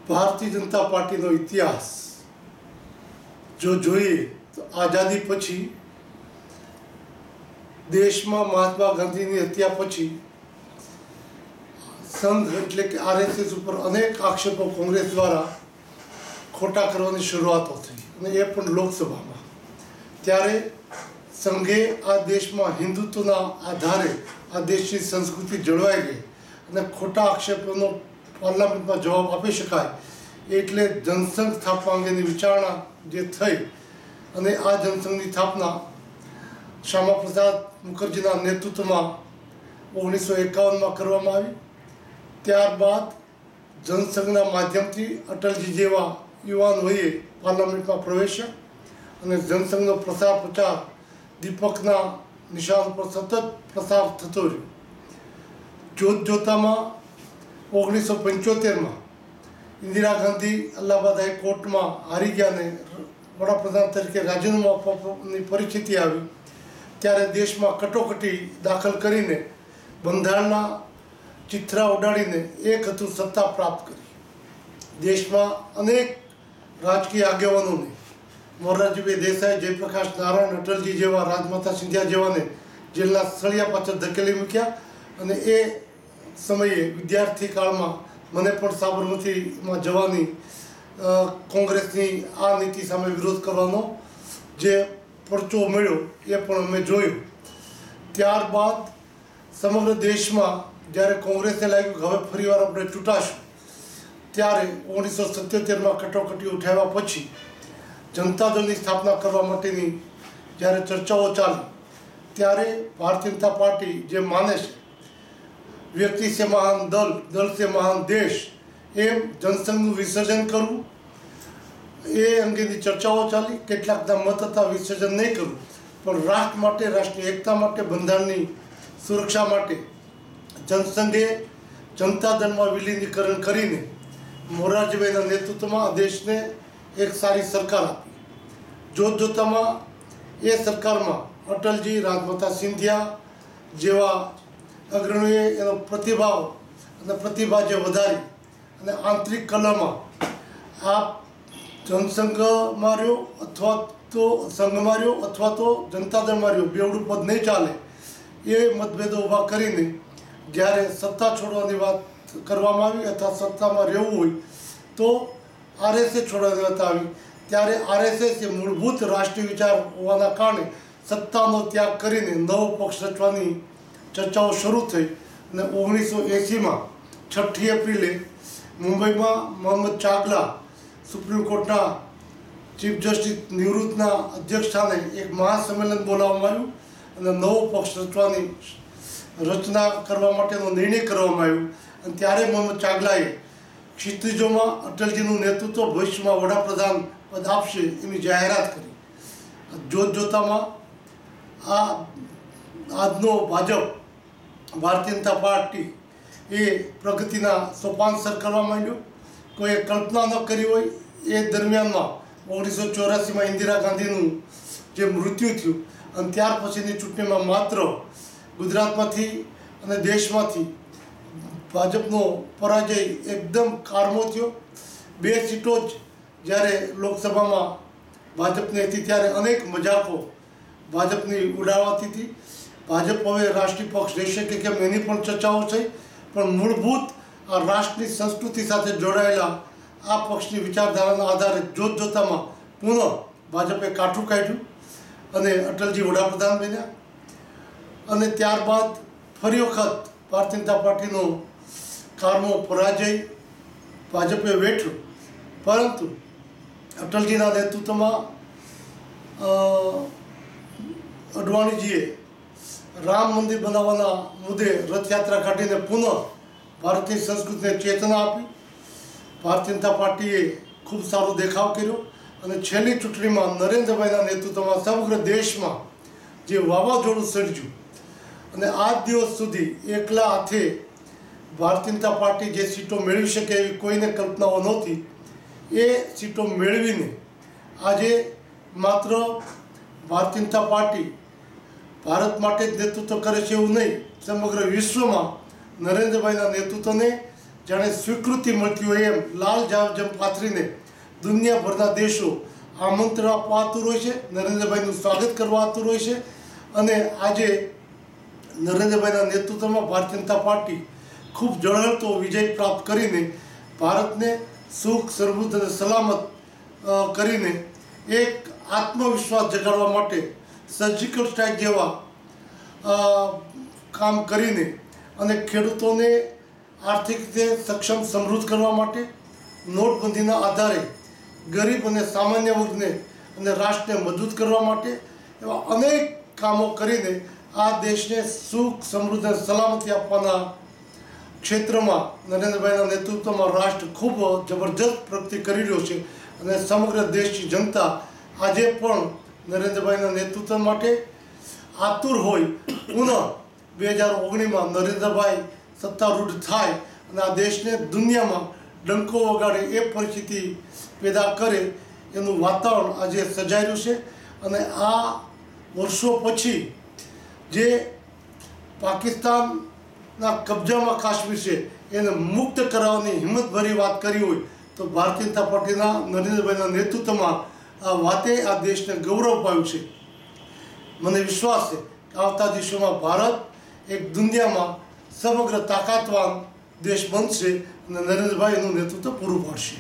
ભારતીય જનતા પાર્ટીનો ઇતિહાસ જો જોઈએ તો આઝાદી પછી દેશમાં મહાત્મા ગાંધીની હત્યા પછી સંઘ એટલે કે આરએસએસ ઉપર અનેક આક્ષેપો કોંગ્રેસ દ્વારા ખોટા કરવાની શરૂઆતો થઈ અને એ પણ લોકસભામાં. ત્યારે સંઘે આ દેશમાં હિન્દુત્વના આધારે આ દેશની સંસ્કૃતિ જળવાઈ રહે અને ખોટા આક્ષેપોનો પાર્લામેન્ટમાં જવાબ આપી શકાય એટલે જનસંઘ સ્થાપવા અંગેની વિચારણા જે થઈ અને આ જનસંઘની સ્થાપના શ્યામા પ્રસાદ મુખર્જીના નેતૃત્વમાં 1951માં કરવામાં આવી. ત્યારબાદ જનસંઘના માધ્યમથી અટલજી જેવા યુવાનોએ પાર્લામેન્ટમાં પ્રવેશ્યા અને જનસંઘનો પ્રસાર પ્રચાર દીપકના નિશાન પર સતત પ્રસાર થતો રહ્યો. જોતજોતામાં 1975માં ઇન્દિરા ગાંધી અલ્હાબાદ હાઈકોર્ટમાં હારી ગયા અને વડાપ્રધાન તરીકે રાજીનામું આપવાની પરિસ્થિતિ આવી. ત્યારે દેશમાં કટોકટી દાખલ કરીને બંધારણના ચિથરા ઉડાડીને એક હતું સત્તા પ્રાપ્ત કરી. દેશમાં અનેક રાજકીય આગેવાનોને મોરારજીભાઈ દેસાઈ, જયપ્રકાશ નારાયણ, અટલજી જેવા, રાજમાતા સિંધિયા જેવાને જેલના સળિયા પાછળ ધકેલી મૂક્યા અને એ સમયે વિદ્યાર્થી કાળમાં મને પણ સાબરમતીમાં જવાની કોંગ્રેસની આ નીતિ સામે વિરોધ કરવાનો જે પરચો મળ્યો એ પણ અમે જોયું. ત્યારબાદ સમગ્ર દેશમાં જ્યારે કોંગ્રેસને લાગ્યું કે હવે ફરીવાર આપણે ચૂંટાશું ત્યારે 1977માં કટોકટી ઉઠાવ્યા પછી જનતા દળની સ્થાપના કરવા માટેની જ્યારે ચર્ચાઓ ચાલી ત્યારે ભારતીય જનતા પાર્ટી જે માને છે વ્યક્તિ સે મહાન દલ, દલ સે મહાન દેશ, એમ જનસંઘનું વિસર્જન કરવું એ અંગેની ચર્ચાઓ ચાલી. કેટલાકના મત હતા વિસર્જન નહીં કરવું, પણ રાષ્ટ્ર માટે, રાષ્ટ્રની એકતા માટે, બંધારણની સુરક્ષા માટે જનસંઘે જનતા દળમાં વિલીનીકરણ કરીને મોરારજીભાઈના નેતૃત્વમાં આ દેશને એક સારી સરકાર આપી. જોતજોતામાં એ સરકારમાં અટલજી, રાજમાતા સિંધિયા જેવા અગ્રણીઓએ એનો પ્રતિભા જે વધારી અને આંતરિક કલમાં આ જનસંઘ માર્યો અથવા તો સંઘ માર્યો અથવા તો જનતા દળ માર્યો, બેવડું પદ નહીં ચાલે એ મતભેદો ઊભા કરીને જ્યારે સત્તા છોડવાની વાત કરવામાં આવી અથવા સત્તામાં રહેવું હોય તો આરએસએસ છોડવાની વાત આવી ત્યારે આરએસએસ એ મૂળભૂત રાષ્ટ્રીય વિચાર હોવાના કારણે સત્તાનો ત્યાગ કરીને નવો પક્ષ રચવાની ચર્ચાઓ શરૂ થઈ અને 1980માં 6 એપ્રિલે મુંબઈમાં મોહમ્મદ ચાગલા, સુપ્રીમ કોર્ટના ચીફ જસ્ટિસ નિવૃત્તના અધ્યક્ષસ્થાને એક મહાસંમેલન બોલાવવામાં આવ્યું અને નવો પક્ષ રચના કરવા માટેનો નિર્ણય કરવામાં આવ્યો. અને ત્યારે મોહમ્મદ ચાગલાએ ક્ષિતિજોમાં અટલજીનું નેતૃત્વ ભવિષ્યમાં વડાપ્રધાન પદ આપશે એની જાહેરાત કરી. જોતજોતામાં આજનો ભાજપ, ભારતીય જનતા પાર્ટી એ પ્રગતિના સોપાન સર કરવા માંડ્યો. કોઈએ કલ્પના ન કરી હોય એ દરમિયાનમાં 1984માં ઇન્દિરા ગાંધીનું જે મૃત્યુ થયું અને ત્યાર પછીની ચૂંટણીમાં માત્ર ગુજરાતમાંથી અને દેશમાંથી ભાજપનો પરાજય એકદમ કારમો થયો. 2 સીટો જ જ્યારે લોકસભામાં ભાજપની હતી ત્યારે અનેક મજાકો ભાજપની ઉડાવાતી હતી. ભાજપ હવે રાષ્ટ્રીય પક્ષ રહેશે કે કેમ એની પણ ચર્ચાઓ થઈ, પણ મૂળભૂત આ રાષ્ટ્રની સંસ્કૃતિ સાથે જોડાયેલા આ પક્ષની વિચારધારાના આધારે જોતજોતામાં પુનઃ ભાજપે કાઠું કાઢ્યું અને અટલજી વડાપ્રધાન બન્યા. અને ત્યારબાદ ફરી વખત ભારતીય જનતા પાર્ટીનો કારમો પરાજય ભાજપે વેઠ્યો. પરંતુ અટલજીના નેતૃત્વમાં અડવાણીજીએ રામ મંદિર બનાવવાના મુદ્દે રથયાત્રા કાઢીને પુનઃ ભારતીય સંસ્કૃતિને ચેતના આપી. ભારતીય જનતા પાર્ટીએ ખૂબ સારો દેખાવ કર્યો અને છેલ્લી ચૂંટણીમાં નરેન્દ્રભાઈના નેતૃત્વમાં સમગ્ર દેશમાં જે વાવાઝોડું સર્જ્યું અને આજ દિવસ સુધી એકલા હાથે ભારતીય જનતા પાર્ટી જે સીટો મેળવી શકે એવી કોઈને કલ્પનાઓ નહોતી. એ સીટો મેળવીને આજે માત્ર ભારતીય જનતા પાર્ટી ભારત માટે જ નેતૃત્વ કરે છે એવું નહીં, સમગ્ર વિશ્વમાં નરેન્દ્રભાઈના નેતૃત્વને જાણે સ્વીકૃતિ મળતી હોય એમ લાલ જામ પાથરીને દુનિયાભરના દેશો આમંત્રણ આપવા આતુર હોય છે, નરેન્દ્રભાઈનું સ્વાગત કરવા આતુર હોય છે. અને આજે નરેન્દ્રભાઈના નેતૃત્વમાં ભારતીય જનતા પાર્ટી ખૂબ ઝળહળતો વિજય પ્રાપ્ત કરીને ભારતને સુખ, સમૃદ્ધ અને સલામત કરીને એક આત્મવિશ્વાસ જગાડવા માટે સર્જિકલ સ્ટ્રાઇક જેવા કામ કરીને અને ખેડૂતોને આર્થિક રીતે સક્ષમ, સમૃદ્ધ કરવા માટે નોટબંધીના આધારે ગરીબ અને સામાન્ય વર્ગને અને રાષ્ટ્રને મજબૂત કરવા માટે એવા અનેક કામો કરીને આ દેશને સુખ, સમૃદ્ધ અને સલામતી આપવાના ક્ષેત્રમાં નરેન્દ્રભાઈના નેતૃત્વમાં રાષ્ટ્ર ખૂબ જબરજસ્ત પ્રગતિ કરી રહ્યો છે. અને સમગ્ર દેશની જનતા આજે પણ નરેન્દ્રભાઈના નેતૃત્વ માટે આતુર હોય. પુનઃ 2019માં નરેન્દ્રભાઈ સત્તારૂઢ થાય અને આ દેશને દુનિયામાં ડંકો વગાડે એ પરિસ્થિતિ પેદા કરે એનું વાતાવરણ આજે સર્જાયું છે. અને આ વર્ષો પછી જે પાકિસ્તાનના કબજામાં કાશ્મીર છે એને મુક્ત કરાવવાની હિંમતભરી વાત કરી હોય તો ભારતીય જનતા પાર્ટીના નરેન્દ્રભાઈના નેતૃત્વમાં આ વાતે આ દેશને ગૌરવ અપાવ્યું છે. મને વિશ્વાસ છે કે આવતા દિવસોમાં ભારત એક દુનિયામાં સમગ્ર તાકાતવાન દેશ બનશે અને નરેન્દ્રભાઈ એનું નેતૃત્વ પૂરું પાડશે.